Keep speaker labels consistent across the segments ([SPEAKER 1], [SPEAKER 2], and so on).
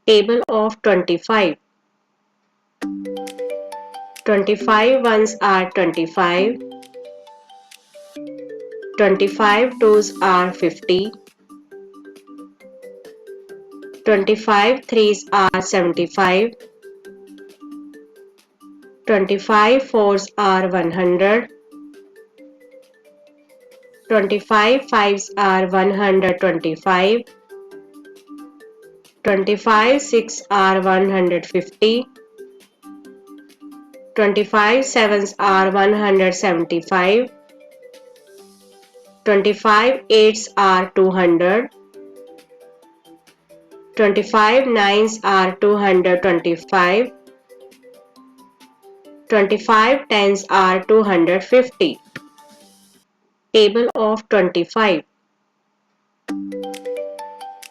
[SPEAKER 1] Table of 25. 25 ones are 25. 25 twos are 50. 25 threes are 75. 25 fours are 100. 25 fives are 125. 25 six are 150. 25 sevens are 175. 25 eights are 200. 25 nines are 225. 25 tens are 250. Table of 25.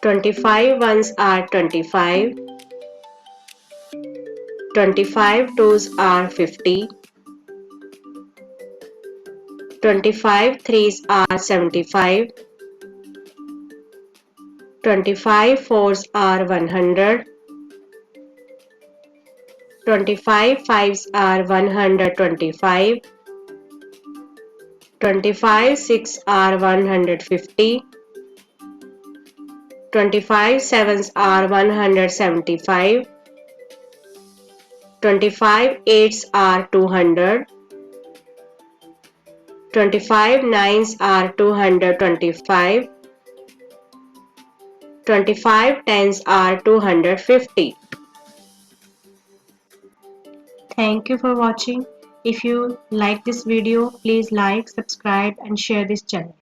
[SPEAKER 1] 25 ones are 25. 25 twos are 50. 25 threes are 75. 25 fours are 100. 25 fives are 125. 25 six are 150. 25 sevens are 175. 25 eights are 200. 25 nines are 225. 25 tens are 250. Thank you for watching. If you like this video, please like, subscribe and share this channel.